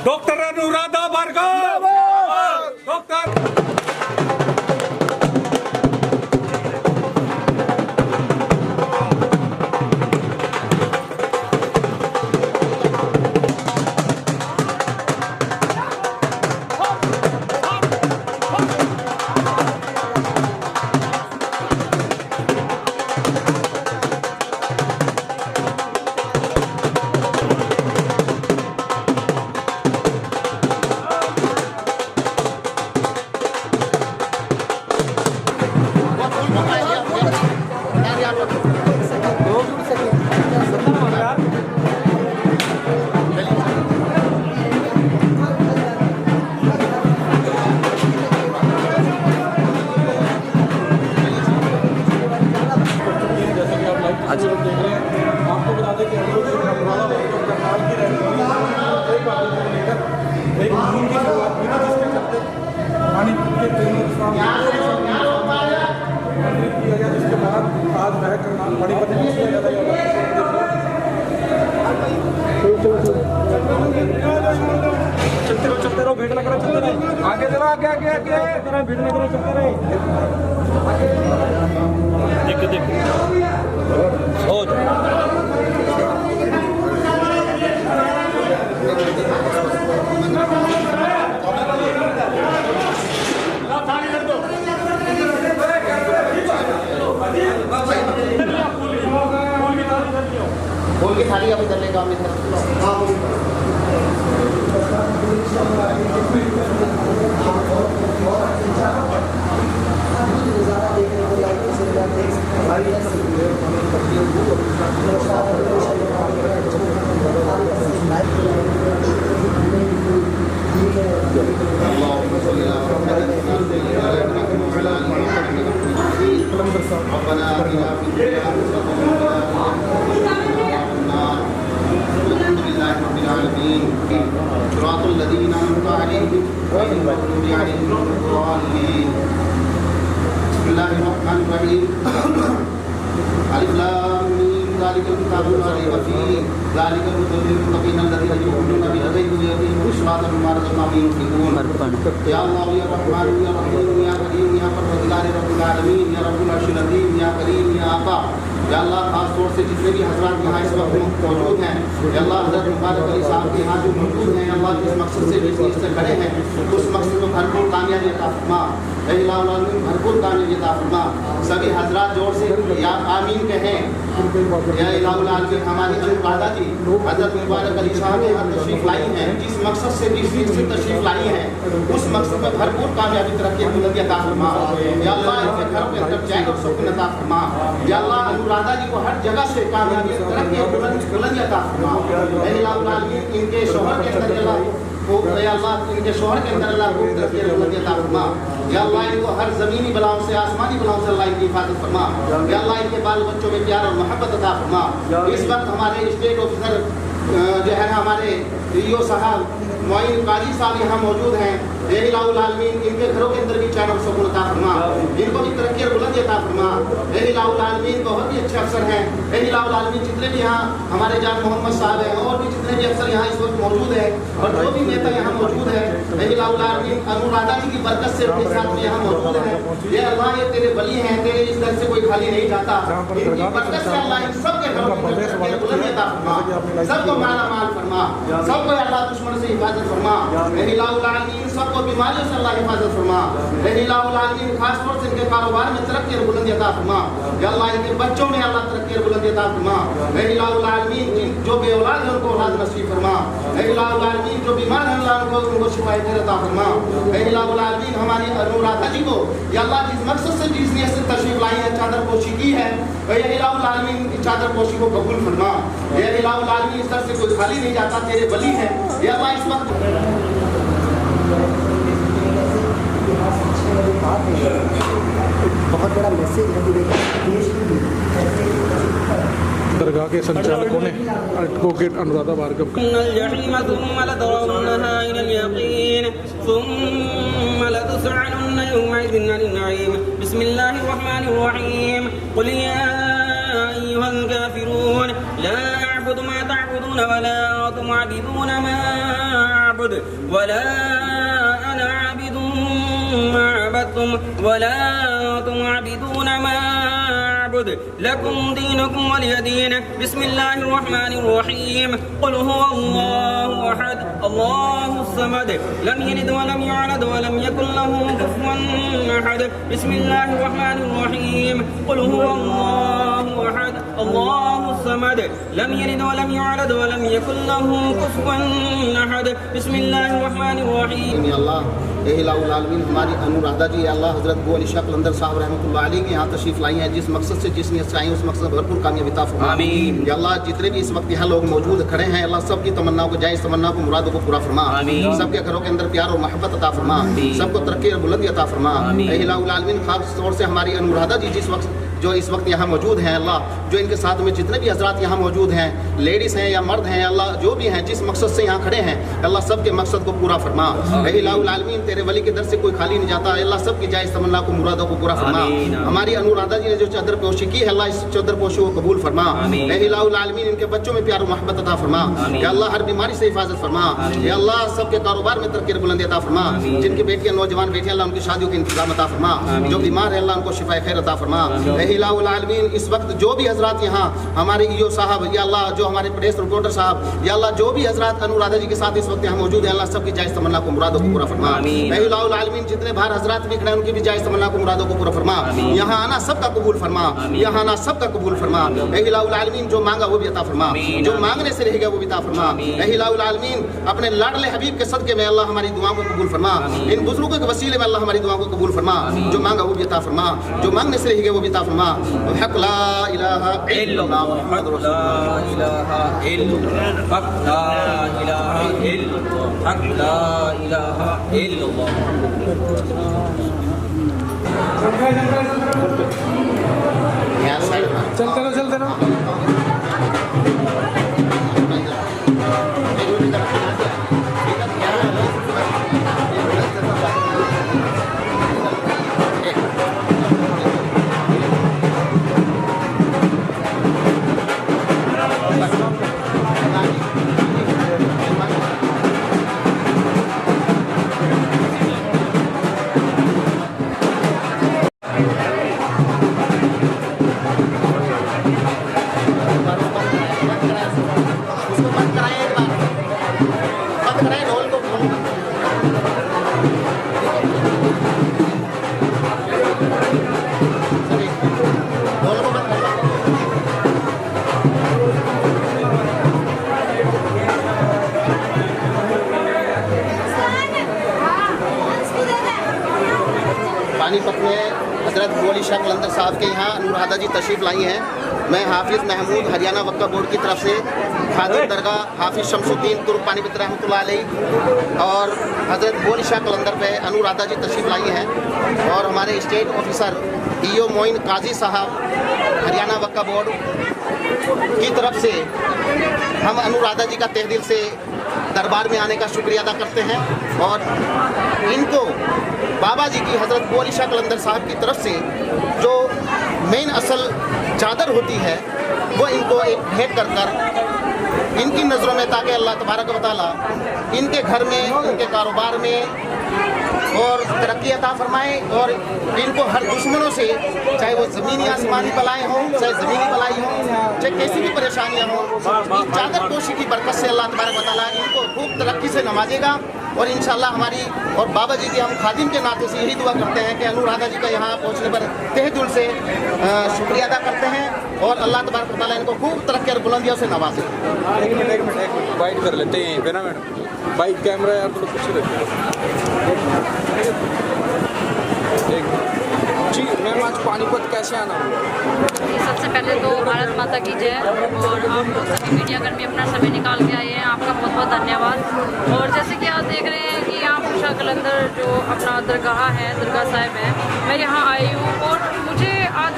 Doctor Anuradha Bhargava doctor आपको बता दें कि हम लोग करनाल की रहने वाली कई बातों को लेकर एक मुहिम की शुरुआत की थी, जिसके चलते पानी के किया गया, जिसके बाद आज वह करनाल बड़ी बदमाश किया जाता चलते रहो भीड़ लग रहा, चलते रहे आगे जरा आगे आगे आगे भीड़ लग रहा, चलते रहे बोल के थाली अभी कर लेगा खास तौर से जितने भी हजरात यहाँ इस वक्त मौजूद हैं, अल्लाह हज़रत मुबारक अली साहब के यहाँ जो मौजूद हैं, अल्लाह जिस मकसद से बिजनेस से खड़े हैं उस मकसद में भरपूर कामयाबी अता फरमा, भरपूर कामयाबी अता फरमा। सभी हजरात जोर से या आमीन कहें। या हमारी अनुराधा जी हज़रत मुबारक अली साहब यहाँ तशरीफ लाई हैं, जिस मकसद से बिजनेस से तशरीफ लाई हैं उस मकसद में भरपूर कामयाबी तरक्की बुलंदी अता फरमा। या अल्लाह इनके घरों के अंदर चैन और सुकून अता फरमा। या अल्लाह अनुराधा जी को हर जगह से कामयाबी तरक्की बुलंदी अता फरमा। इनके शोहर के अंदर अल्लाह इनके शोहर के अंदर अल्लाह को तरक्की बुलंदी अता फरमा। या अल्लाह इनको हर ज़मीनी बलाओं से आसमानी बलाओं से अल्लाह इनकी हिफाजत फरमा। या अल्लाह इनके बाल बच्चों में प्यार और मोहब्बत अता फरमा। इस वक्त हमारे स्टेट ऑफिसर जो है हमारे ईओ साहब मोइन काजी साहब यहाँ मौजूद हैं। आलमीन इनके घरों के अंदर भी चैन और सुकून अता फरमा, इनको भी तरक्की और बुलंदी अता फरमा। आलमीन बहुत ही अच्छे अफसर हैं। आलमीन जितने भी यहाँ हमारे जान मोहम्मद साहब हैं और भी जितने भी अफसर यहाँ इस वक्त मौजूद है और जो भी नेता यहाँ मौजूद है, आलमीन अनुराधा जी की बरकत से अपने साथ में यहाँ मौजूद है। ये अल्लाह ये तेरे वली हैं, तेरे इस घर से कोई खाली नहीं जाता। इनकी बरकत से अल्लाह इन सबके घरों के अंदर बुलंदी अता फरमा, सबको माला माल फरमा, सबको अल्लाह दुश्मन से हिफाजत फरमा। सबको और बीमारियों से अल्लाह हिफाजत फरमा। इलाहुल आलमीन खास तौर से इनके कारोबार में तरक्की और बुलंदी अता फरमा। या अल्लाह इनके बच्चों में अल्लाह तरक्की और बुलंदी अता फरमा। इलाहुल आलमीन जो बेऔलाद है उनको औलाद नसीब फरमा। इलाहुल आलमीन जो बीमार हैं अल्लाह उनको शिफाए अता फरमा। इलाहुल आलमीन हमारी अनुराधा जी को या अल्लाह जिस मकसद से जिस नियत से तशरीफ लाई है, चादर पोशी की है, इलाहुल आलमीन की चादर पोशी को कबूल फरमा। इलाहुल आलमीन इस तरह से कोई खाली नहीं जाता, तेरे वली है या अल्लाह इस वक्त बहुत बड़ा मैसेज है पूरे देश में। दरगाह के संचालकों ने एडवोकेट अनुराधा भार्गव का बिस्मिल्लाहिर्रहमानिर्रहीम कुल या अय्युहल काफिरून ला अअबुदु मा तअबुदून वला अंतुम आबिदून मा अअबुदु वला अना आबिदुम मा अबदतुम वला अंतुम आबिदून मा अअबुद लकुम दीनुकुम वलिय दीन। बिस्मिल्लाहिर्रहमानिर्रहीम कुल हुवल्लाहु अहद अल्लाहुस समद लम यलिद वलम यूलद वलम यकुल लहू कुफुवन अहद। बिस्मिल्लाहिर्रहमानिर्रहीम कुल हुवल्लाहु अहद अल्लाहुस समद लम यलिद वलम यूलद वलम यकुल लहू कुफुवन अहद। बिस्मिल्लाहिर्रहमानिर्रहीम। अल्लाह इलाहुल आलमीन हमारी अनुराधा जी अल्लाह हज़रत बो अली शाह कलंदर साहब रहमतुल्लाह अलैह के यहाँ तशरीफ लाई हैं, जिस मकसद से जिस नियत से आई उस मकसद भरपूर कामयाबी अता फरमा। आमीन। या अल्लाह जितने भी इस वक्त यहाँ लोग मौजूद खड़े हैं अल्लाह सबकी तमन्नाओं को जायज़ तमन्नाओं को मुरादों को पूरा फरमा। आमीन। सबके घरों के अंदर प्यार और मोहब्बत अता फरमा। सबको तरक्की और बुलंदी अता फरमा। इलाहुल आलमीन खास तौर से हमारी अनुराधा जी जिस वक्त जो इस वक्त यहाँ मौजूद हैं अल्लाह, जो इनके साथ में जितने भी हजरात यहाँ मौजूद हैं, लेडीज़ हैं या मर्द हैं अल्लाह, जो भी हैं जिस मकसद से यहाँ खड़े हैं अल्लाह सबके मकसद को पूरा फरमा। इलाहुल आलमीन तेरे वली के दर से कोई खाली नहीं जाता अल्लाह, सबकी जायज़ तमन्ना को मुरादों को पूरा फरमा। हमारी अनुराधा जी ने जो चादर पोशी की है अल्लाह इस चादर पोशी को कबूल फरमा। इलाहुल आलमीन इनके बच्चों में प्यार और मोहब्बत अता फरमा। या अल्लाह हर बीमारी से हिफाजत फरमा। या अल्लाह सबके कारोबार में तरक्की और बुलंदी अता फरमा। जिनकी बेटियां नौजवान बेटियां अल्लाह उनकी शादियों के इंतजाम अता फरमा। जो बीमार है अल्लाह उनको शिफाए खैर अता फरमा। इलाहुल आलमीन इस वक्त जो भी हजरात यहाँ हमारे ईओ साहब या अल्लाह जो हमारे प्रेस रिपोर्टर साहब या अल्लाह जो भी हजरात अनुराधा जी के साथ इस वक्त यहाँ मौजूद है अल्लाह सबकी जायज़ तमन्ना को मुरादों को पूरा फरमा। इलाहुल आलमीन जितने बाहर हजरात भी खड़े उनकी भी जायज़ तमन्ना को मुरादों को पूरा फरमा। यहाँ आना सबका कबूल फरमा। यहाँ आना सबका कबूल फरमा। इलाहुल आलमीन जो मांगा वो भी अता फरमा, जो मांगने से रह गया वो भी अता फरमा। इलाहुल आलमीन अपने लाडले हबीब के सदके में अल्लाह हमारी दुआओं को कबूल फरमा। इन बुजुर्गों के वसीले में अल्लाह हमारी दुआओं को कबूल फरमा। जो मांगा वो भी अता फरमा, जो मांगने से रह गया वो भी अता फरमा। हक ला इलाहा इल्लल्लाह मुहम्मदुर रसूलुल्लाह हक ला इलाहा इल्लल्लाह हक ला इलाहा इल्लल्लाह। चलते रहो पानीपत में हज़रत बो अली शाह कलंदर साहब के यहाँ अनुराधा जी तशरीफ़ लाई हैं। मैं हाफिज़ महमूद हरियाणा वक्फ बोर्ड की तरफ से खादिम दरगाह हाफिज़ शमसुद्दीन तुर्क पानीपत रहमतुल्लाह अलैह और हज़रत बो अली शाह कलंदर पे अनुराधा जी तशरीफ़ लाई हैं। और हमारे स्टेट ऑफिसर ईओ मोइन काजी साहब हरियाणा वक्फ बोर्ड की तरफ से हम अनुराधा जी का तहे दिल से दरबार में आने का शुक्रिया अदा करते हैं। और इनको बाबा जी की हज़रत बो अली शाह कलंदर साहब की तरफ से जो मेन असल चादर होती है वो इनको एक भेंट कर इनकी नज़रों में, ताकि अल्लाह तबारक व तआला इनके घर में, इनके कारोबार में और तरक्की अता फरमाए और इनको हर दुश्मनों से, चाहे वो ज़मीनी आसमानी बलाएँ हों, चाहे ज़मीनी बलाई हों, चाहे कैसी भी परेशानियाँ हों, चादर पोशी की बरकत से अल्लाह तबारक व तआला इनको खूब तरक्की से नवाजेगा। और इंशाअल्लाह हमारी और बाबा जी के हम खादिम के नाते से यही दुआ करते हैं कि अनुराधा जी का यहाँ पहुँचने पर तहे दिल से शुक्रिया अदा करते हैं और अल्लाह तबारक व तआला इनको खूब तरक्की और बुलंदियों से नवाजे। एक मिनट बाइट कर लेते हैं पे ना मैडम, बाइक कैमरा यार तो कुछ जी। मैम आज पानीपत कैसे आना हुआ? सबसे पहले तो भारत माता की जय, और आप लोग सभी मीडिया कर्मी अपना समय निकाल के आए हैं, आपका बहुत बहुत धन्यवाद। और जैसे कि आप देख रहे हैं कि यहाँ पुशा कलंदर जो अपना दरगाह है, दरगाह साहिब है, मैं यहाँ आई हूँ और मुझे आज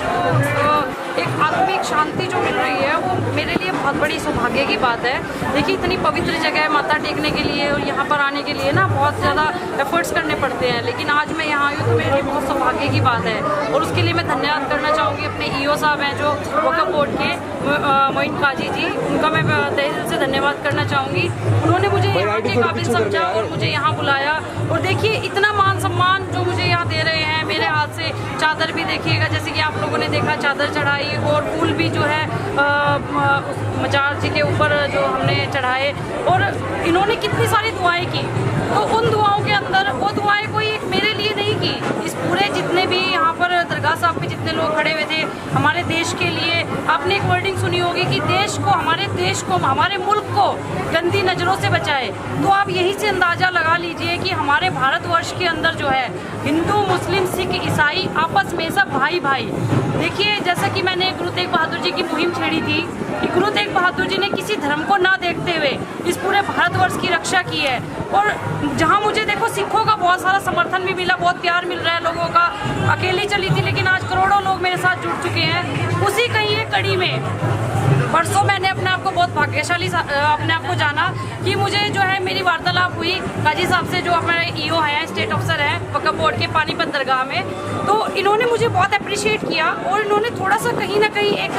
एक आत्मिक शांति जो मिल रही है वो मेरे लिए बहुत बड़ी सौभाग्य की बात है। देखिए इतनी पवित्र जगह है माथा टेकने के लिए, और यहाँ पर आने के लिए ना बहुत ज़्यादा एफर्ट्स करने पड़ते हैं, लेकिन आज मैं यहाँ आई हूँ तो मेरे लिए बहुत सौभाग्य की बात है। और उसके लिए मैं धन्यवाद करना चाहूँगी अपने ईओ साहब हैं जो वक्फ बोर्ड के मोइन काजी जी, उनका मैं तहे दिल से धन्यवाद करना चाहूँगी। उन्होंने मुझे यहाँ के काबिल समझा और मुझे यहाँ बुलाया। और देखिए इतना मान सम्मान जो मुझे यहाँ दे रहे हैं, मेरे हाथ से चादर भी देखिएगा, जैसे कि आप लोगों ने देखा चादर चढ़ाई, और फूल भी जो है मजार जी के ऊपर जो हमने चढ़ाए, और इन्होंने कितनी सारी दुआएं की। तो उन दुआओं के अंदर वो दुआएं कोई एक मेरे लिए नहीं की, इस पूरे जितने भी यहाँ पर दरगाह साहब पे जितने लोग खड़े हुए थे हमारे देश के लिए। आपने एक वर्डिंग सुनी होगी कि देश को, हमारे देश को, हमारे मुल्क को गंदी नज़रों से बचाए। तो आप यही से अंदाज़ा लगा लीजिए कि हमारे भारतवर्ष के अंदर जो है हिंदू, मुस्लिम, सिख, ईसाई आपस में सब भाई भाई। देखिए जैसा कि मैंने गुरु तेग बहादुर जी की मुहिम छेड़ी थी कि गुरु तेग बहादुर जी ने किसी धर्म को ना देखते हुए इस पूरे भारतवर्ष की रक्षा की है। और जहाँ मुझे देखो सिखों का बहुत सारा समर्थन भी मिला, बहुत प्यार मिल रहा है लोगों का। अकेली चली थी लेकिन आज करोड़ों लोग मेरे साथ जुड़ चुके हैं। उसी कहीं एक कड़ी में परसों मैंने अपने आप को बहुत भाग्यशाली अपने आप को जाना कि मुझे जो है मेरी वार्तालाप हुई काजी साहब से, जो हमारे ईओ हैं, स्टेट अफसर हैं वक्फ बोर्ड के पानीपत दरगाह में। तो इन्होंने मुझे बहुत अप्रिशिएट किया और इन्होंने थोड़ा सा कहीं ना कहीं एक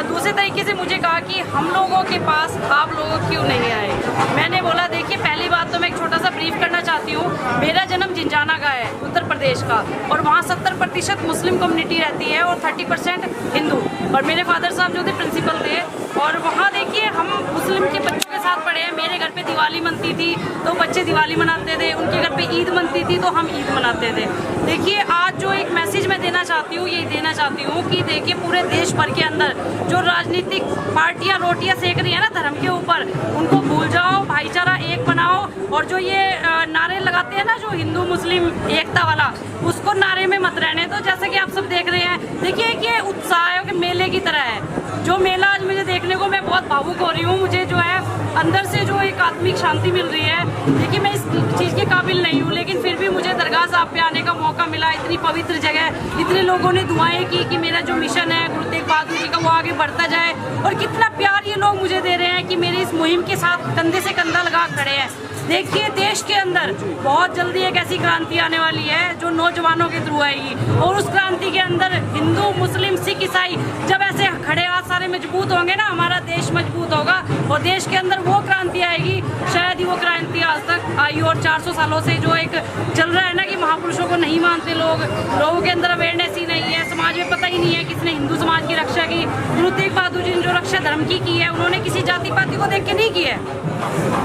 दूसरे तरीके से मुझे कहा कि हम लोगों के पास आप लोग क्यों नहीं आए। मैंने बोला देखिए पहली बात तो मैं एक छोटा सा ब्रीफ करना चाहती हूँ। मेरा जन्म जिंजाना का है, उत्तर प्रदेश का, और वहाँ 70% मुस्लिम कम्युनिटी रहती है और 30% हिंदू। और मेरे फादर साहब जो थे प्रिंसिपल थे, और वहाँ देखिए हम मुस्लिम के बच्चों के साथ पढ़े हैं। मेरे घर पे दिवाली मनती थी तो बच्चे दिवाली मनाते थे, उनके घर पे ईद मनती थी तो हम ईद मनाते थे। देखिए आज जो एक मैसेज मैं देना चाहती हूँ, ये देना चाहती हूँ कि देखिए पूरे देश भर के अंदर जो राजनीतिक पार्टियाँ रोटियाँ सेक रही है ना धर्म के ऊपर, उनको भूल जाओ, भाईचारा एक बनाओ। और जो ये नारे लगाते हैं ना जो हिंदू मुस्लिम एकता वाला, उसको नारे में मत रहने दो। जैसे कि आप सब देख रहे हैं, देखिए कि ये उत्साह है कि मेले की तरह है। जो मेला आज मुझे देखने को, मैं बहुत भावुक हो रही हूँ। मुझे जो है अंदर से जो एक आत्मिक शांति मिल रही है। देखिए मैं इस चीज़ के काबिल नहीं हूँ, लेकिन फिर भी मुझे दरगाह साहब पे आने का मौका मिला। इतनी पवित्र जगह, इतने लोगों ने दुआएं की कि मेरा जो मिशन है गुरु तेग बहादुर जी का वो आगे बढ़ता जाए। और कितना प्यार ये लोग मुझे दे रहे हैं कि मेरी इस मुहिम के साथ कंधे से कंधा लगा खड़े हैं। देखिए देश के अंदर बहुत जल्दी एक ऐसी क्रांति आने वाली है जो नौजवानों के थ्रू आएगी, और उस क्रांति के अंदर हिंदू, मुस्लिम, सिख, ईसाई जब ऐसे खड़े हाथ सारे मजबूत होंगे ना, हमारा देश मजबूत होगा और देश के अंदर वो क्रांति आएगी। शायद ही वो क्रांति आज तक आई। और 400 सालों से जो एक चल रहा है ना कि महापुरुषों को नहीं मानते लोग, लोगों के अंदर अवेयरनेस ही नहीं है, समाज में पता ही नहीं है किसने हिंदू समाज की रक्षा की। गुरु तेग बहादुर जी ने जो रक्षा धर्म की है, उन्होंने किसी जाति पाति को देख के नहीं की है।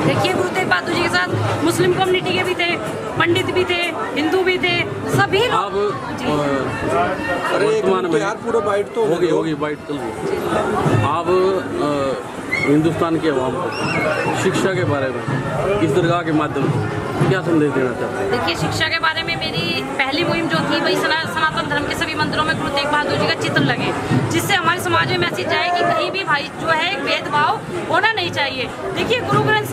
देखिए गुरु तेग बहादुर जी के साथ मुस्लिम कम्युनिटी के भी थे, पंडित भी थे, हिंदू भी थे, सभी लोग। अरे यार पूरा बाइट तो होगी बाइट चल रही। आप हिंदुस्तान के अवाम को शिक्षा के बारे में इस दरगाह के माध्यम से क्या संदेश देना चाहते हैं? देखिए शिक्षा के बारे में मेरी पहली मुहिम जो थी वही सनातन धर्म के सभी मंदिरों में गुरु तेग बहादुर जी का चित्र लगे, जिससे हमारे समाज में मैसेज जाए कि कहीं भी भाई जो है एक भेदभाव होना नहीं चाहिए। देखिए गुरु ग्रंथ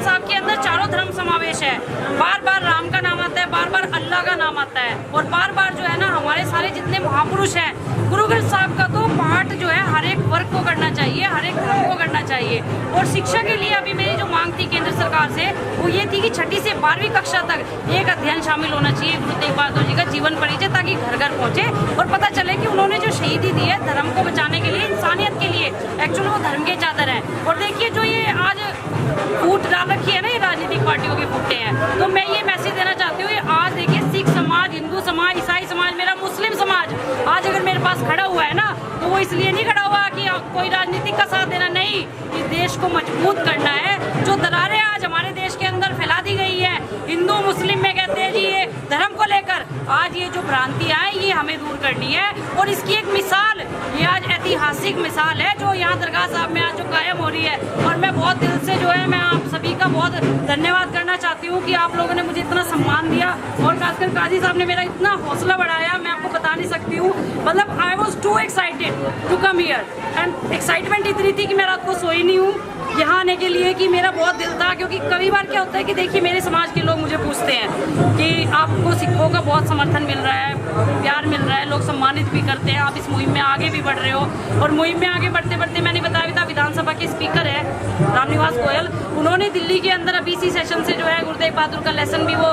साहब के अंदर चारों धर्म समावेश है। बार बार राम का नाम आता है, बार बार अल्लाह का नाम आता है, और बार बार जो है ना हमारे सारे जितने महापुरुष हैं, गुरु ग्रंथ साहब का तो पाठ जो है हर एक वर्ग को करना चाहिए, हर एक धर्म को करना चाहिए। और शिक्षा के लिए अभी मेरी जो मांग थी केंद्र सरकार से वो ये थी कि 6ठी से 12वीं कक्षा तक एक अध्ययन शामिल होना चाहिए गुरु तेग बहादुर जी का जीवन परिचय, ताकि घर घर पहुंचे और पता चले कि उन्होंने जो शहीदी दी है धर्म को बचाने के लिए, इंसानियत के लिए, एक्चुअली वो धर्म के चादर है। और देखिए जो ये आज फूट डाल रखी है ना, ये राजनीतिक पार्टियों के फुट्टे हैं, तो मैं ये मैसेज देना चाहती हूँ। आज देखिए समाज, ईसाई समाज, मेरा मुस्लिम समाज आज अगर मेरे पास खड़ा हुआ है ना, तो वो इसलिए नहीं खड़ा हुआ कि कोई राजनीतिक का साथ देना, नहीं, इस देश को मजबूत करना है। जो दरारें आज हमारे देश के अंदर फैला दी गई है हिंदू मुस्लिम में, कहते हैं जी ये धर्म को लेकर, आज ये जो भ्रांतियां हैं ये हमें दूर करनी है। और इसकी एक मिसाल, ये आज ऐतिहासिक मिसाल है जो यहाँ दरगाह साहब में आज जो कायम हो रही है। और मैं बहुत दिल से जो है मैं आप सभी का बहुत धन्यवाद करना चाहती हूँ कि आप लोगों ने मुझे इतना सम्मान दिया, और खासकर काजी साहब ने मेरा इतना हौसला बढ़ाया, मैं आपको बता नहीं सकती हूँ। मतलब I was too excited to come here, and excitement इतनी थी कि मैं रात को सोई नहीं हूँ यहाँ आने के लिए, कि मेरा बहुत दिल था। क्योंकि कई बार क्या होता है कि देखिए मेरे समाज के लोग मुझे पूछते हैं कि आपको सिखों का बहुत समर्थन मिल रहा है, प्यार मिल रहा है, लोग सम्मानित भी करते हैं, आप इस मुहिम में आगे भी बढ़ रहे हो। और मुहिम में आगे बढ़ते बढ़ते मैंने बताया भी था, विधानसभा के स्पीकर है रामनिवास गोयल, उन्होंने दिल्ली के अंदर अभी इसी सेशन से जो है गुरु तेग बहादुर का लेसन भी वो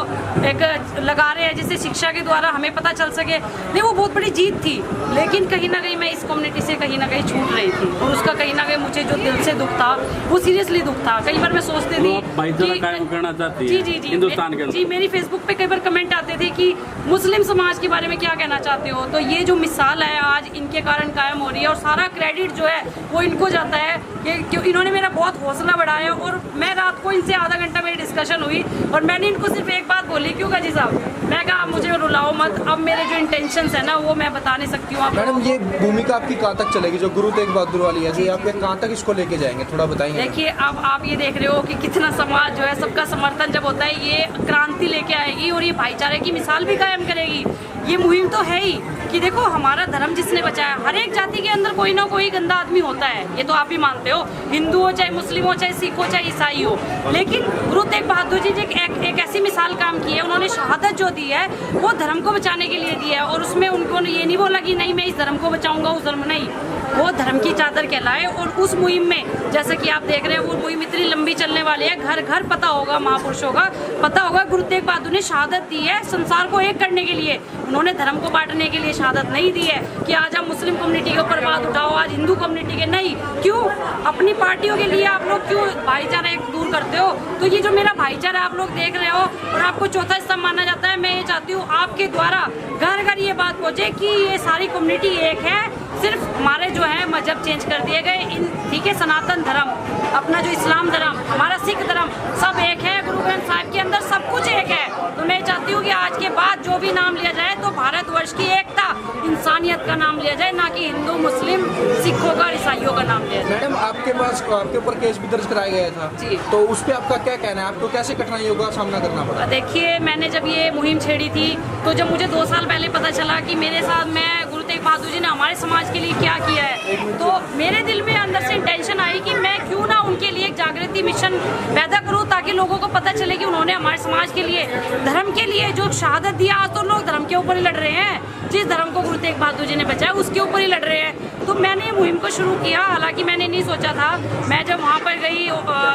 एक लगा रहे हैं, जिससे शिक्षा के द्वारा हमें पता चल सके। नहीं, वो बहुत बड़ी जीत थी, लेकिन कहीं ना कहीं मैं इस कम्युनिटी से कहीं ना कहीं छूट रही थी, और उसका कहीं ना कहीं मुझे जो दिल से दुख था, वो सीरियसली दुख था। कई बार मैं सोचती थी भाईचारा कायम करना चाहती है जी हिंदुस्तान के अंदर। जी, मेरी फेसबुक पे कई बार कमेंट आते थे कि मुस्लिम समाज के बारे में क्या कहना चाहते हो। तो ये जो मिसाल है आज इनके कारण कायम हो रही है, और सारा क्रेडिट जो है वो इनको जाता है कि इन्होंने मेरा बहुत हौसला बढ़ाया। और मैं रात को इनसे आधा घंटा मेरी डिस्कशन हुई, और मैंने इनको सिर्फ एक बात बोली, क्यों काजी साहब, मैं कहा मुझे रुलाओ मत, अब मेरे जो इंटेंशंस है ना वो मैं बता नहीं सकती हूँ। मैडम, ये भूमिका आपकी कहाँ तक चलेगी जो गुरु तेग बहादुर वाली है, जो आप कहाँ तक इसको लेके जाएंगे, थोड़ा बताइए। देखिए, अब आप ये देख रहे हो कि कितना समाज जो है, सबका समर्थन जब होता है, ये क्रांति लेके आएगी और ये भाईचारे की मिसाल भी कायम करेगी। ये मुहिम तो है ही कि देखो हमारा धर्म जिसने बचाया, हर एक जाति के अंदर कोई ना कोई गंदा आदमी होता है, ये तो आप भी मानते हो, हिंदू हो चाहे मुस्लिम हो चाहे सिख हो चाहे ईसाई हो। लेकिन गुरु तेग बहादुर जी ने एक ऐसी मिसाल काम की है, उन्होंने शहादत जो दी है वो धर्म को बचाने के लिए दी है। और उसमें उनको ये नहीं बोला कि नहीं मैं इस धर्म को बचाऊंगा उस धर्म, नहीं, वो धर्म की चादर कहलाए। और उस मुहिम में जैसे कि आप देख रहे हैं वो मुहिम इतनी लंबी चलने वाली है, घर घर पता होगा, महापुरुषों का पता होगा, गुरु तेग बहादुर ने शहादत दी है संसार को एक करने के लिए। उन्होंने धर्म को बांटने के लिए शहादत नहीं दी है कि आज आप मुस्लिम कम्युनिटी के ऊपर बात उठाओ, आज हिंदू कम्युनिटी के, नहीं। क्यों अपनी पार्टियों के लिए आप लोग क्यों भाईचारा एक दूर करते हो? तो ये जो मेरा भाईचारा आप लोग देख रहे हो और आपको चौथा स्तंभ माना जाता है, मैं ये चाहती हूँ आपके द्वारा घर घर ये बात पहुँचे कि ये सारी कम्युनिटी एक है, सिर्फ हमारे जो है मजहब चेंज कर दिए गए, इन ठीक है, सनातन धर्म, अपना जो इस्लाम धर्म, हमारा सिख धर्म, सब एक है, गुरु ग्रंथ साहिब के अंदर सब कुछ एक है। तो मैं चाहती हूँ कि आज के बाद जो भी नाम लिया जाए तो भारतवर्ष की एकता, इंसानियत का नाम लिया जाए, ना कि हिंदू मुस्लिम सिखों का ईसाइयों का नाम लिया जाए। मैडम, आपके ऊपर केस भी दर्ज कराया गया था जी, तो उस पर आपका क्या कहना है, आपको कैसे कठिनाइयों का सामना करना पड़ा? देखिए, मैंने जब ये मुहिम छेड़ी थी तो जब मुझे 2 साल पहले पता चला कि मेरे साथ में गुरु तेग बहादुर जी ने हमारे समाज के लिए क्या किया है, तो मेरे दिल में अंदर से इंटेंशन आई कि मैं क्यों ना उनके लिए एक जागृति मिशन पैदा करूं, ताकि लोगों को पता चले कि उन्होंने हमारे समाज के लिए, धर्म के लिए जो शहादत दिया। आज तो लोग धर्म के ऊपर ही लड़ रहे हैं, जिस धर्म को गुरु तेग बहादुर जी ने बचाया उसके ऊपर ही लड़ रहे हैं। तो मैंने ये मुहिम को शुरू किया, हालांकि मैंने नहीं सोचा था। मैं जब वहाँ पर गई,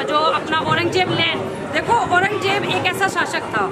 जो अपना औरंगजेब लैंड, देखो औरंगजेब एक ऐसा शासक था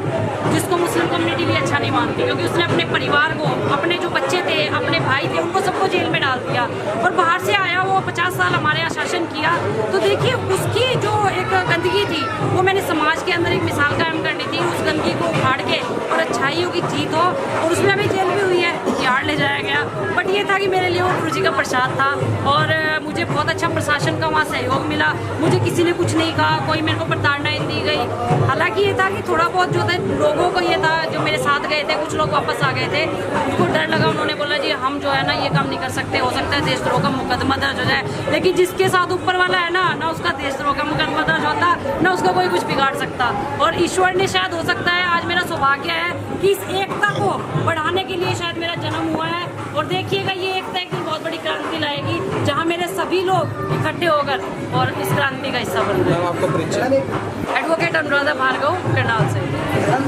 जिसको मुस्लिम कम्युनिटी भी अच्छा नहीं मानती, क्योंकि उसने अपने परिवार को, अपने जो बच्चे थे, अपने भाई थे, उनको सबको जेल में डाल दिया। और बाहर से आया, वो 50 साल हमारे यहाँ शासन किया। तो देखिए उसकी जो एक गंदगी थी, वो मैंने समाज के अंदर एक मिसाल कायम करनी थी, उस गंदगी को उखाड़ के और अच्छाइयों की जीत हो। और उसमें अभी जेल भी हुई है, तिहाड़ ले जाया गया। बट ये था कि मेरे लिए वो गुरु जी का प्रसाद था, और मुझे बहुत अच्छा प्रशासन का वहाँ सहयोग मिला। मुझे किसी ने कुछ नहीं कहा, कोई मेरे को प्रताड़ना दी गई। हालांकि ये था कि थोड़ा बहुत जो था लोगों को ये था, जो मेरे साथ गए थे, कुछ लोग वापस आ गए थे, उनको डर लगा। उन्होंने बोला जी हम जो है ना ये काम नहीं कर सकते, हो सकता है देशद्रोह का मुकदमा दर्ज हो जाए। लेकिन जिसके साथ ऊपर वाला है ना उसका देशद्रोह का मुकदमा दर्ज होता, ना उसका कोई कुछ बिगाड़ सकता। और ईश्वर ने शायद, हो सकता है आज मेरा सौभाग्य है कि इस एकता को बढ़ाने के लिए शायद मेरा जन्म हुआ है। और देखिएगा ये एकता एक दिन बहुत बड़ी क्रांति लाएगी, जहाँ मेरे सभी लोग इकट्ठे होकर और इस क्रांति का हिस्सा बन रहे हैं। आपका परिचय? एडवोकेट अनुराधा भार्गव, करनाल से।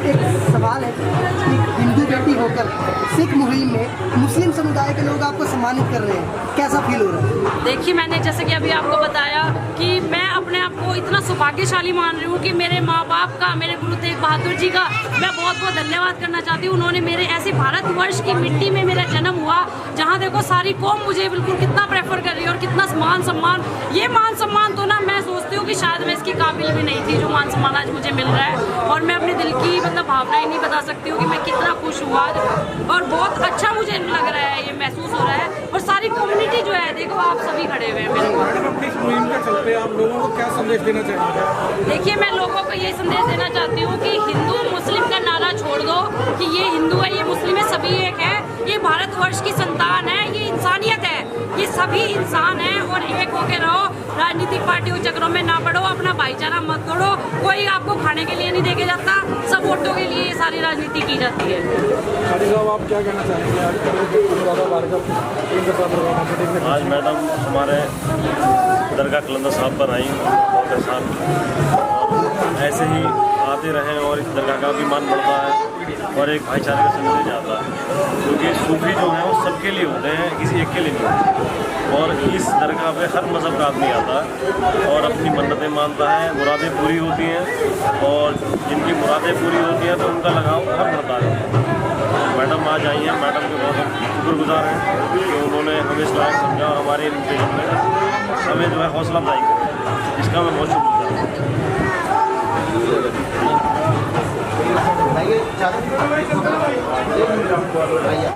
एक सवाल है कि हिंदू बेटी होकर सिख मुहिम में मुस्लिम समुदाय के लोग आपको सम्मानित कर रहे हैं, कैसा फील हो रहा है? देखिए, मैंने जैसे कि अभी आपको बताया कि मैं अपने आप को इतना सौभाग्यशाली मान रही हूँ कि मेरे माँ बाप का, मेरे गुरु तेग बहादुर जी का मैं बहुत बहुत धन्यवाद करना चाहती हूँ। उन्होंने मेरे ऐसे भारतवर्ष की मिट्टी में मेरा जन्म हुआ, जहाँ देखो सारी कौम मुझे बिल्कुल कितना प्रेफर कर रही है और कितना मान सम्मान। ये मान सम्मान तो ना मैं सोचती हूँ कि शायद मैं इसकी काबिल भी नहीं थी जो मान सम्मान आज मुझे मिल रहा है। और मैं अपने दिल की मतलब भावनाएं नहीं बता सकती हूँ कि मैं कितना खुश हुआ और बहुत अच्छा मुझे लग रहा है, ये महसूस हो रहा है। और सारी कम्युनिटी जो है, देखो आप सभी खड़े हुए हैं मेरे को। अपनी इस मुहिम के चलते आप लोगों को क्या संदेश देना चाहेंगे? देखिए, मैं लोगों को ये संदेश देना चाहती हूँ कि हिंदू मुस्लिम का नारा छोड़ दो कि ये हिंदू है, ये मुस्लिम है, सभी एक है। ये भारतवर्ष की संतान है, ये इंसानियत है, ये सभी इंसान हैं और एक होके रहो। राजनीतिक पार्टियों चक्रों में ना पड़ो, अपना भाईचारा मत तोड़ो। कोई आपको खाने के लिए नहीं देके जाता, सब वोटों के लिए ये सारी राजनीति की जाती है। खाली साहब, आप क्या कहना चाहेंगे? आज मैडम हमारे दरगाह कलंदर साहब पर आई बहुत एहसान, ऐसे ही आते रहें और इस दरगाह का भी मान बढ़ता है और एक भाईचारे का संदेश जाता है, क्योंकि सूफी जो हैं वो सबके लिए होते हैं, किसी एक के लिए नहीं होते। और इस दरगाह पे हर मज़हब का आदमी आता है और अपनी मन्नतें मानता है, मुरादें पूरी होती हैं और जिनकी मुरादें पूरी होती हैं तो उनका लगाव हर बढ़ता है। मैडम आज आई हैं, मैडम के बहुत हम शुक्रगुजार हैं कि उन्होंने हमें इस लायक समझा और हमारे इन्विटेशन में हमें जो है हौसला अफजाई की, इसका मैं बहुत शुक्रगुजार हूँ।